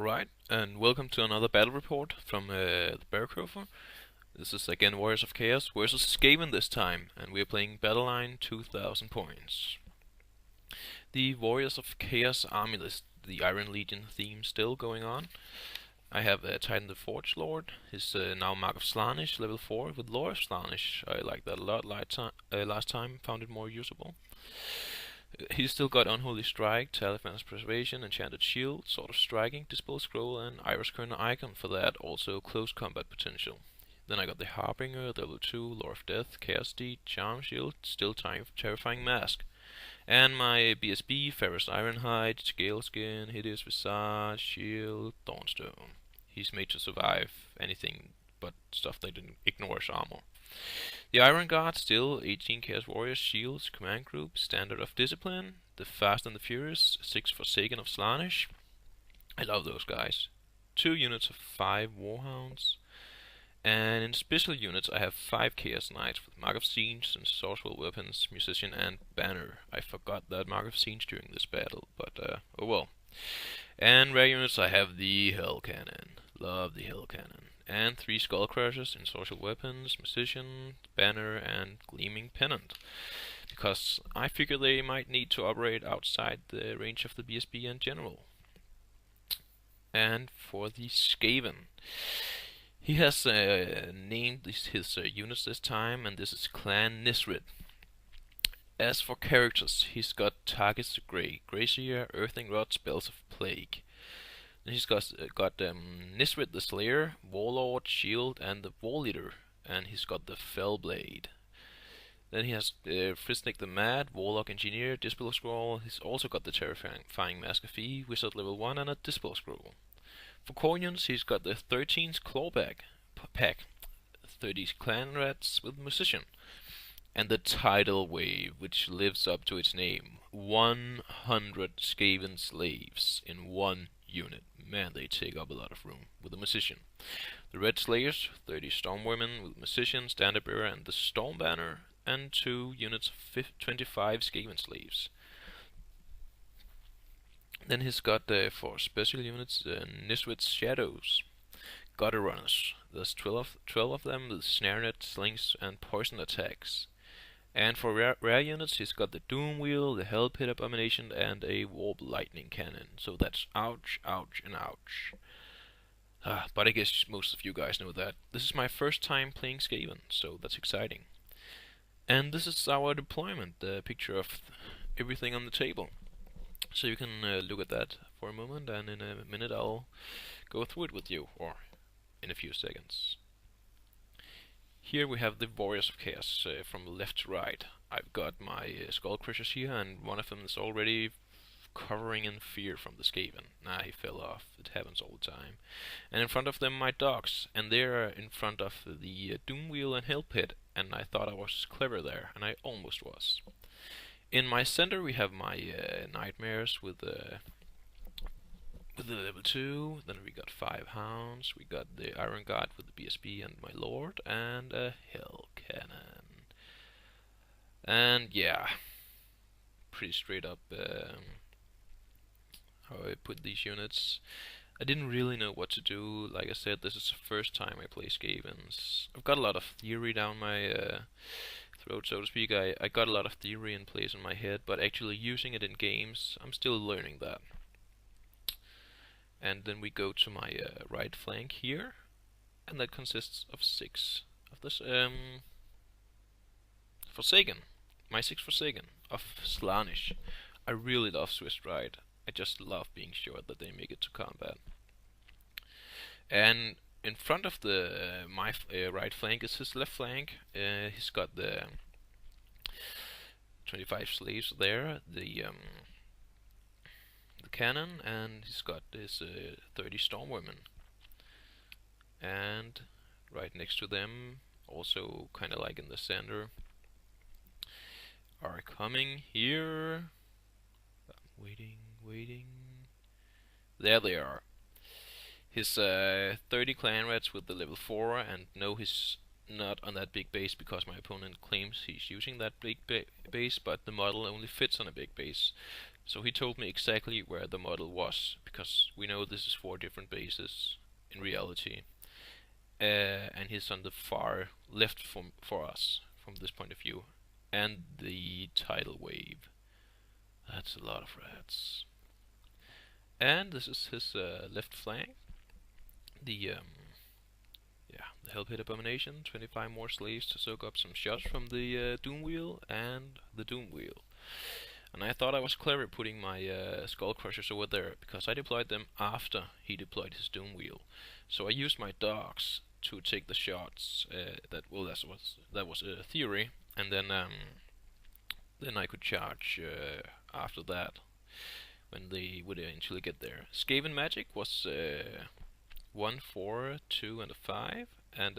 Alright, and welcome to another battle report from the Bearcrofer. This is again Warriors of Chaos versus Skaven this time, and we are playing Battleline 2000 points. The Warriors of Chaos army list, the Iron Legion theme still going on. I have Titan the Forge Lord, his now Mark of Slaanesh, level 4, with Lore of Slaanesh. I like that a lot last time, found it more usable. He's still got Unholy Strike, Talisman's Preservation, Enchanted Shield, Sword of Striking, Dispel Scroll, and Iris Kernel Icon for that, also close combat potential. Then I got the Harbinger, level 2, Lord of Death, Chaos Deed, Charm Shield, still Terrifying Mask. And my BSB, Ferrous Ironhide, Scaleskin, Hideous Visage, Shield, Thornstone. He's made to survive anything but stuff that ignores armor. The Iron Guard, still 18 Chaos Warriors, Shields, Command Group, Standard of Discipline, the Fast and the Furious, 6 Forsaken of Slaanesh. I love those guys. 2 units of 5 Warhounds. And in special units I have 5 Chaos Knights with Mark of Siege and Sorcerer Weapons, Musician and Banner. I forgot that Mark of Siege during this battle, but oh well. And rare units I have the Hell Cannon. Love the Hell Cannon. And 3 Skull Crushers in Social Weapons, Musician, Banner, and Gleaming Pennant. Because I figure they might need to operate outside the range of the BSB in general. And for the Skaven, he has named his units this time, and this is Clan Nisrid. As for characters, he's got Targets to Gracier, Earthing Rod, Spells of Plague. Then he's got Nisrid the Slayer, Warlord, Shield, and the War Leader, and he's got the Fellblade. Then he has Frisnik the Mad, Warlock Engineer, Dispel Scroll. He's also got the Terrifying Mask of E, Wizard level 1, and a Dispel Scroll. For Corians, he's got the 13's Clawback pack, 30 Clan Rats with Musician, and the Tidal Wave, which lives up to its name. 100 Skaven slaves in one unit. Man, they take up a lot of room with the Musician. The Red Slayers, 30 Stormwomen with Musician, Standard Bearer, and the Storm Banner, and 2 units of 25 Skaven slaves. Then he's got for special units Nisrid's Shadows, Gutter Runners. There's 12 of them with Snare Net, Slings, and Poison attacks. And for rare units, he's got the Doom Wheel, the Hell Pit Abomination, and a Warp Lightning Cannon. So that's ouch, ouch, and ouch. But I guess most of you guys know that. This is my first time playing Skaven, so that's exciting. And this is our deployment, the picture of everything on the table. So you can look at that for a moment, and in a minute I'll go through it with you, or in a few seconds. Here we have the Warriors of Chaos from left to right. I've got my Skull Crushers here, and one of them is already covering in fear from the Skaven. He fell off. It happens all the time. And in front of them my dogs, and they're in front of the Doom Wheel and Hell Pit, and I thought I was clever there, and I almost was. In my center we have my Nightmares with the level 2, then we got 5 Hounds, we got the Iron Guard with the BSB and my Lord, and a Hell Cannon. And yeah, pretty straight up how I put these units. I didn't really know what to do. Like I said, this is the first time I play Skavens. I've got a lot of theory down my throat, so to speak. I got a lot of theory in place in my head, but actually using it in games, I'm still learning that. And then we go to my right flank here, and that consists of 6 of this Forsaken. My 6 Forsaken of Slaanesh. I really love Swiss Ride. I just love being sure that they make it to combat. And in front of my right flank is his left flank. He's got the 25 slaves there, the cannon, and he's got his 30 Stormwomen. And right next to them, also kind of like in the center, are coming here. I'm waiting. There they are. His 30 Clan Rats with the level 4, and no, he's not on that big base because my opponent claims he's using that big base, but the model only fits on a big base. So he told me exactly where the model was, because we know this is 4 different bases in reality. And he's on the far left for us, from this point of view. And the tidal wave. That's a lot of rats. And this is his left flank. The the Hellpit Abomination, 25 more slaves to soak up some shots from the Doom Wheel and the Doom Wheel. And I thought I was clever putting my Skull Crushers over there, because I deployed them after he deployed his Doom Wheel. So I used my dogs to take the shots. That was a theory, and then I could charge after that when they would eventually get there. Skaven magic was 1, 4, 2, and a 5, and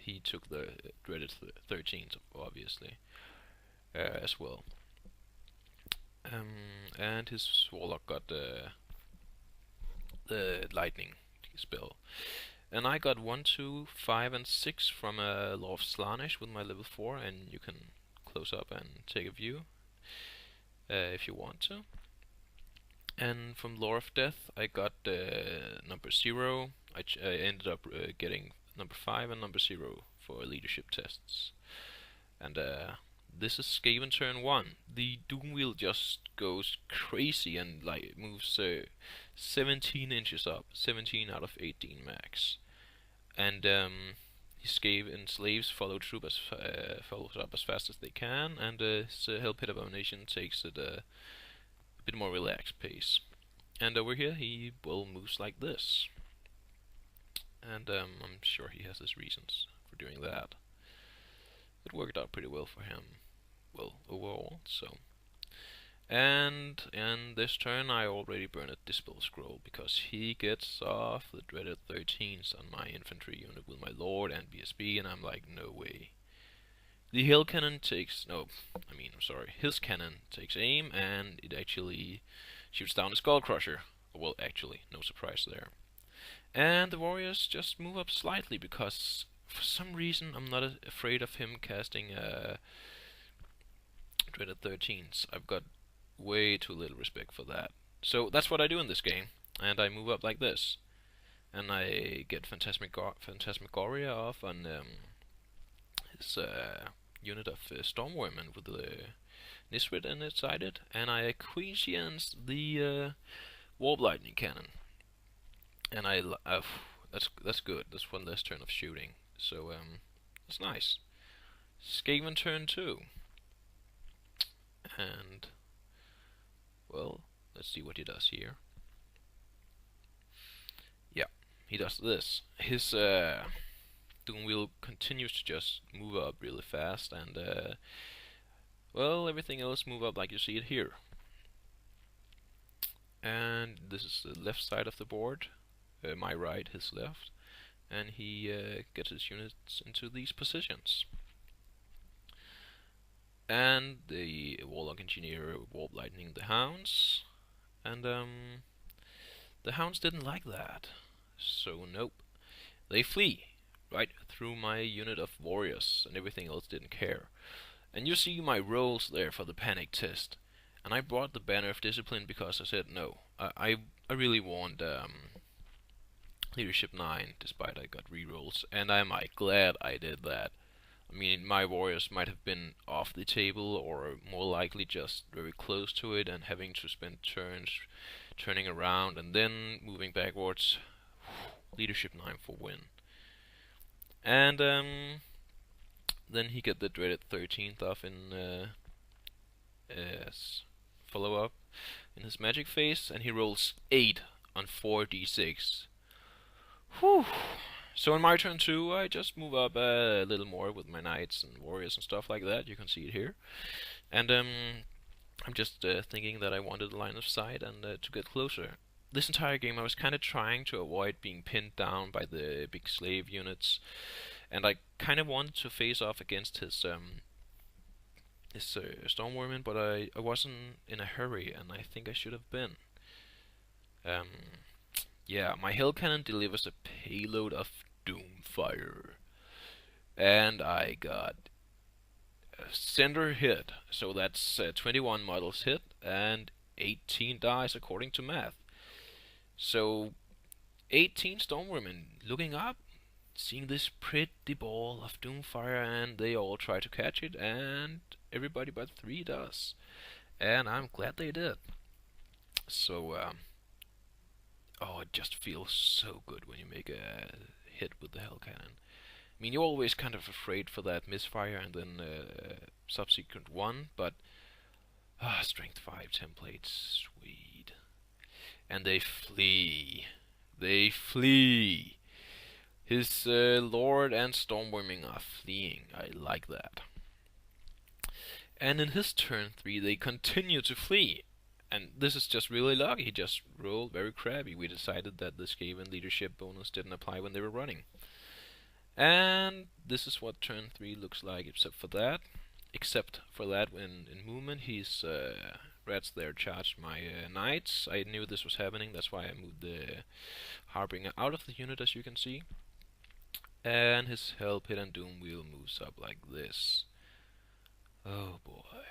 he took the dreaded 13s, obviously, as well. And his warlock got the lightning spell. And I got 1, 2, 5, and 6 from Law of Slaanesh with my level 4, and you can close up and take a view if you want to. And from Lore of Death I got number 0. I ended up getting number 5 and number 0 for leadership tests. And this is Skaven turn 1. The Doom Wheel just goes crazy and like moves 17 inches up, 17 out of 18 max. And his Skaven slaves follows up as fast as they can, and his Hellpit Abomination takes it a bit more relaxed pace. And over here he moves like this. And I'm sure he has his reasons for doing that. It worked out pretty well for him, well, overall, so. And in this turn I already burned a Dispel Scroll, because he gets off the dreaded 13s on my infantry unit with my Lord and BSB, and I'm like, no way. The Hill Cannon his cannon takes aim, and it actually shoots down a Skull Crusher. Well, actually, no surprise there. And the warriors just move up slightly, because for some reason I'm not afraid of him casting dreaded 13s. I've got way too little respect for that. So that's what I do in this game, and I move up like this. And I get Phantasmagoria off on his unit of Stormwormen with the Nisrid inside it, and I acquisitions the Warp Lightning Cannon. And that's good. That's one less turn of shooting. So it's nice. Skaven turn 2. And well, let's see what he does here. Yeah, he does this. His Doom Wheel continues to just move up really fast, and well, everything else move up like you see it here. And this is the left side of the board, my right, his left, and he gets his units into these positions. And the Warlock Engineer Warp Lightning the Hounds, and the Hounds didn't like that, so nope, they flee right through my unit of warriors, and everything else didn't care. And you see my rolls there for the panic test, and I brought the Banner of Discipline because I said no, I really want Leadership 9, despite I got rerolls, and I'm glad I did that. I mean, my warriors might have been off the table, or more likely just very close to it, and having to spend turns turning around and then moving backwards. Leadership 9 for win. And then he get the dreaded 13th off in as follow-up in his magic phase, and he rolls 8 on 4d6. Whew. So in my turn 2, I just move up a little more with my knights and warriors and stuff like that. You can see it here. And I'm just thinking that I wanted a line of sight and to get closer. This entire game I was kind of trying to avoid being pinned down by the big slave units, and I kind of wanted to face off against his Stormwormen, but I wasn't in a hurry, and I think I should have been. Yeah, my Hell Cannon delivers a payload of Doomfire, and I got a center hit, so that's 21 models hit, and 18 dice according to math. So 18 Stormwomen looking up, seeing this pretty ball of Doomfire, and they all try to catch it, and everybody but 3 does. And I'm glad they did. So, oh, it just feels so good when you make a hit with the Hell Cannon. I mean, you're always kind of afraid for that misfire and then subsequent one, but Strength 5 templates, sweet. And they flee. They flee. His Lord and Stormworming are fleeing. I like that. And in his turn 3, they continue to flee. And this is just really lucky. He just rolled very crabby. We decided that the Skaven leadership bonus didn't apply when they were running. And this is what turn 3 looks like, except for that. Except for that, when in movement, his rats there charged my knights. I knew this was happening, that's why I moved the Harbinger out of the unit, as you can see. And his Hell Pit and Doom Wheel moves up like this. Oh boy,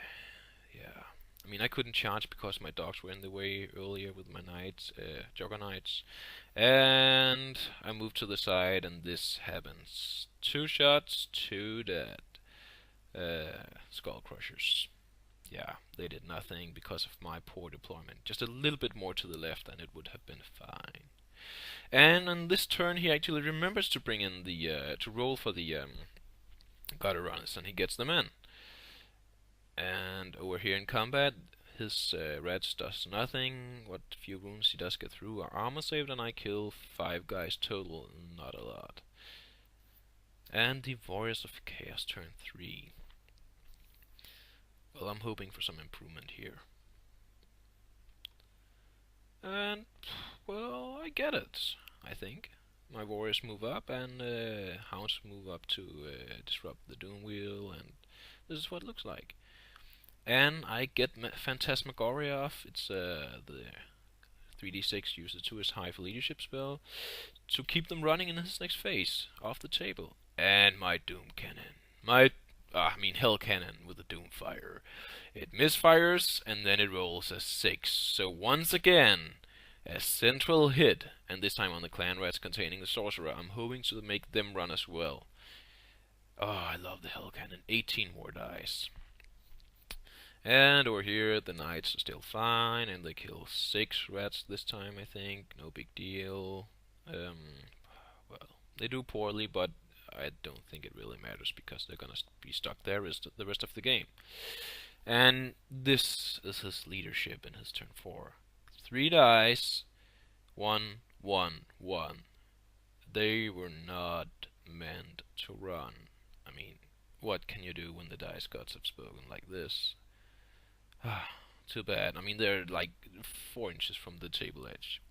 yeah. I mean, I couldn't charge because my dogs were in the way earlier with my knights, Juggernauts. And I moved to the side, and this happens. 2 shots, 2 dead. Skull Crushers. Yeah, they did nothing because of my poor deployment. Just a little bit more to the left, and it would have been fine. And on this turn, he actually remembers to bring in the to roll for the gutter runners, and he gets them in. And over here in combat, his rats does nothing. What few wounds he does get through are armor saved, and I kill 5 guys total, not a lot. And the Warriors of Chaos turn 3. Well, I'm hoping for some improvement here. And, well, I get it, I think. My Warriors move up, and Hounds move up to disrupt the Doom Wheel, and this is what it looks like. And I get Phantasmagoria off. It's the 3d6 uses 2 as high for leadership spell to keep them running in his next phase off the table. And my Doom Cannon. Hell Cannon with the Doomfire. It misfires and then it rolls a 6. So once again, a central hit, and this time on the clan rats containing the Sorcerer. I'm hoping to make them run as well. Oh, I love the Hell Cannon. 18 more dice. And over here, the knights are still fine, and they kill 6 rats this time, I think. No big deal. Well, they do poorly, but I don't think it really matters because they're gonna be stuck there the rest of the game. And this is his leadership in his turn 4. 3 dice, 1, 1, 1. They were not meant to run. I mean, what can you do when the dice gods have spoken like this? Too bad. I mean, they're like 4 inches from the table edge.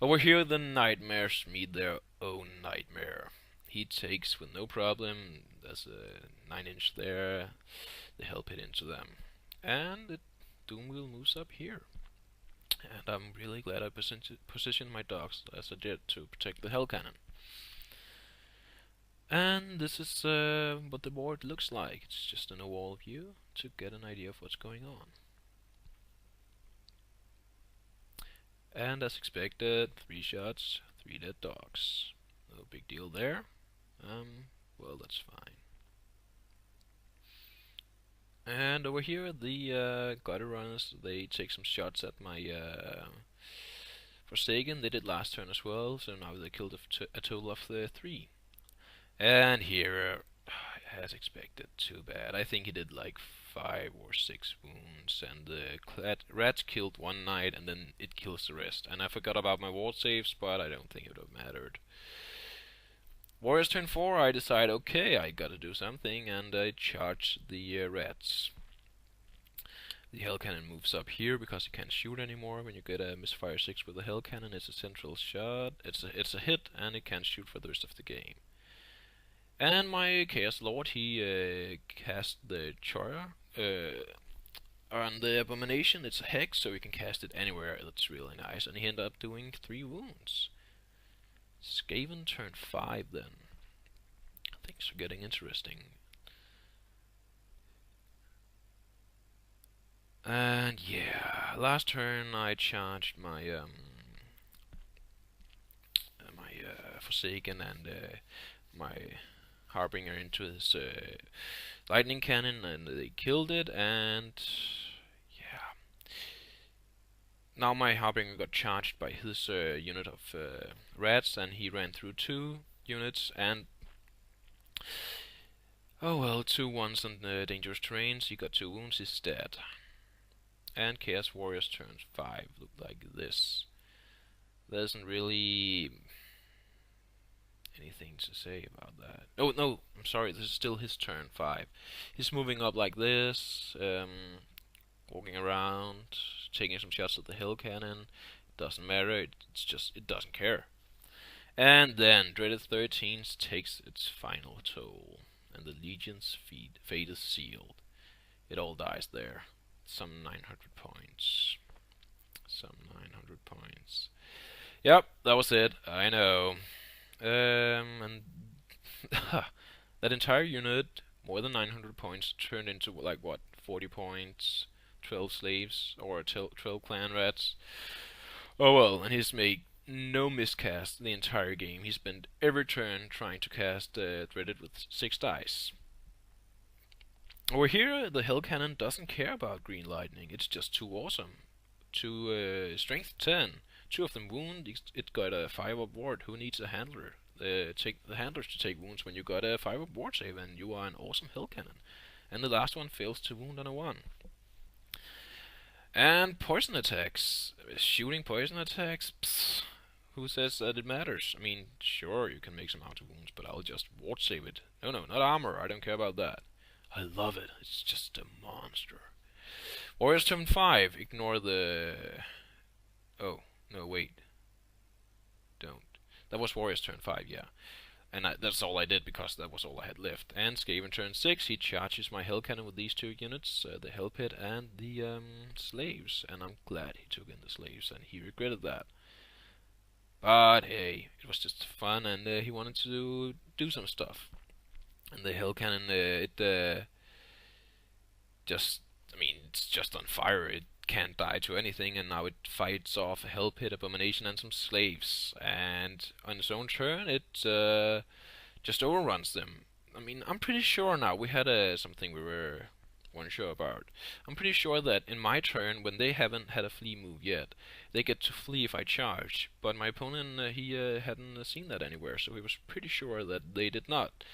Over here, the nightmares meet their own nightmare. He takes with no problem. There's a 9-inch there. They help it into them. And the Doom Wheel moves up here. And I'm really glad I positioned my dogs as I did to protect the Hell Cannon. And this is what the board looks like. It's just an overall view to get an idea of what's going on. And as expected, 3 shots, 3 dead dogs. No big deal there. Well, that's fine. And over here, the gutter runners, they take some shots at my Forsaken. They did last turn as well, so now they killed a total of 3. And here, as expected, too bad. I think he did like 5 or 6 wounds, and the rats killed 1 knight, and then it kills the rest. And I forgot about my ward saves, but I don't think it would have mattered. Warriors turn 4, I decide, okay, I gotta do something, and I charge the rats. The Hell Cannon moves up here because you can't shoot anymore. When you get a misfire 6 with the Hell Cannon, it's a central shot. It's a hit, and it can't shoot for the rest of the game. And my Chaos Lord, he cast the Chara on the Abomination. It's a hex, so you can cast it anywhere. That's really nice. And he ended up doing 3 wounds. Skaven turn 5 then. Things are getting interesting. And yeah, last turn I charged my Forsaken and my Harbinger into his lightning cannon, and they killed it. And yeah, now my Harbinger got charged by his unit of rats, and he ran through 2 units. And oh well, 2 ones on the dangerous terrains. He got 2 wounds. He's dead. And Chaos Warriors turn 5 look like this. There isn't really anything to say about that. Oh no, I'm sorry, this is still his turn 5. He's moving up like this, walking around, taking some shots at the hill cannon. It doesn't matter, it's just, it doesn't care. And then Dreaded 13 takes its final toll, and the Legion's fate is sealed. It all dies there. Some 900 points. Yep, that was it. I know. And that entire unit, more than 900 points, turned into like what, 40 points, 12 slaves, or 12 clan rats. Oh well, and he's made no miscast the entire game. He spent every turn trying to cast Dreaded with 6 dice. Over here, the Hell Cannon doesn't care about green lightning. It's just too awesome. Strength 10. 2 of them wound. It got a 5-up ward. Who needs a handler? Take the handlers to take wounds when you got a 5-up ward save, and you are an awesome Hell Cannon. And the last one fails to wound on a 1. And poison attacks. Shooting poison attacks. Psst. Who says that it matters? I mean, sure, you can make some auto wounds, but I'll just ward save it. No, not armor. I don't care about that. I love it. It's just a monster. Warriors turn 5. Ignore the... Oh, no, wait. Don't. That was Warriors turn 5, yeah. And that's all I did, because that was all I had left. And Skaven turn 6. He charges my Hell Cannon with these 2 units, the Hell Pit and the slaves. And I'm glad he took in the slaves, and he regretted that. But hey, it was just fun, and he wanted to do some stuff. And the Hell Cannon, just, I mean, it's just on fire. It can't die to anything, and now it fights off a Hell Pit, Abomination, and some slaves. And on its own turn, it just overruns them. I mean, I'm pretty sure now, we had something we weren't sure about. I'm pretty sure that in my turn, when they haven't had a flee move yet, they get to flee if I charge. But my opponent, he hadn't seen that anywhere, so he was pretty sure that they did not.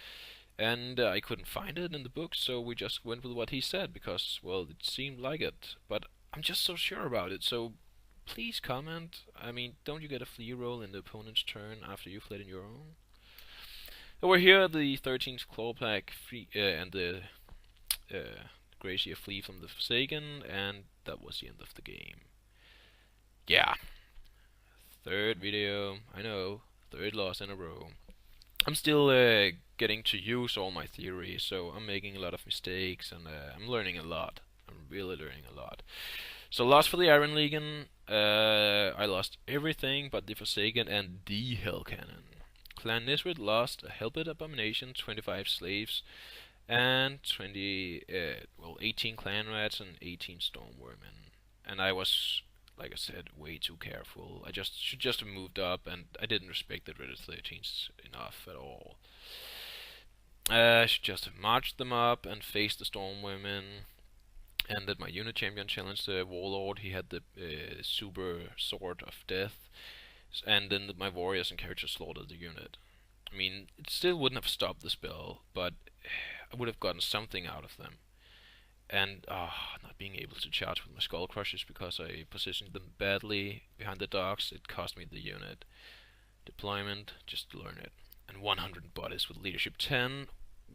And I couldn't find it in the book, so we just went with what he said, because, well, it seemed like it. But I'm just so sure about it, so please comment. I mean, don't you get a flee roll in the opponent's turn after you fled in your own? Over here, the 13th Claw Plague and the Gracia flee from the Forsaken, and that was the end of the game. Yeah. 3rd video, I know, 3rd loss in a row. I'm still getting to use all my theories, so I'm making a lot of mistakes, and I'm learning a lot. I'm really learning a lot. So loss for the Iron Legion. I lost everything but the Forsaken and the Hell Cannon. Clan Nisrid lost a Hellpit Abomination, 25 slaves, and 18 clan rats and 18 stormvermin. And I was, like I said, way too careful. I should just have moved up, and I didn't respect the Dreaded 13s enough at all. I should just have marched them up and faced the stormvermin. And that my unit champion challenged the warlord. He had the super sword of death, and then my warriors and characters slaughtered the unit. I mean, it still wouldn't have stopped the spell, but I would have gotten something out of them. And not being able to charge with my skull crushers because I positioned them badly behind the docks, it cost me the unit. Deployment, just learn it. And 100 bodies with leadership 10.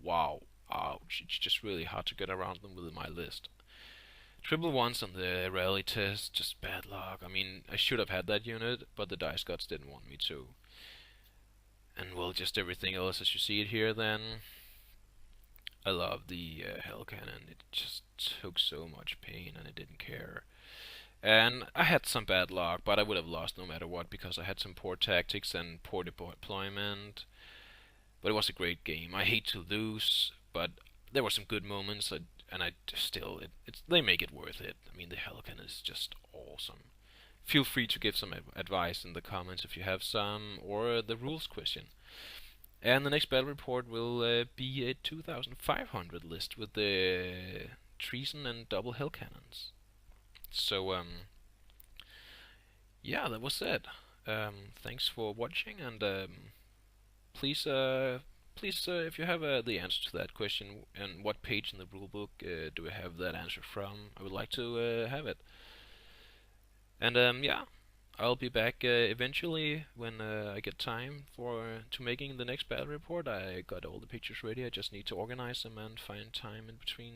Wow, ouch! It's just really hard to get around them within my list. Triple ones on the rally test, just bad luck. I mean, I should have had that unit, but the dice gods didn't want me to. And well, just everything else as you see it here then. I love the Hell Cannon. It just took so much pain and it didn't care. And I had some bad luck, but I would have lost no matter what because I had some poor tactics and poor deployment. But it was a great game. I hate to lose, but there were some good moments. and I just still they make it worth it. I mean, the Hellcan is just awesome. Feel free to give some advice in the comments if you have some, or the rules question. And the next battle report will be a 2500 list with the treason and double hell cannons. So yeah, that was it. Thanks for watching, and please, if you have the answer to that question and what page in the rulebook do we have that answer from, I would like to have it. And yeah, I'll be back eventually when I get time to making the next battle report. I got all the pictures ready. I just need to organize them and find time in between,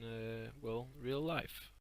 well, real life.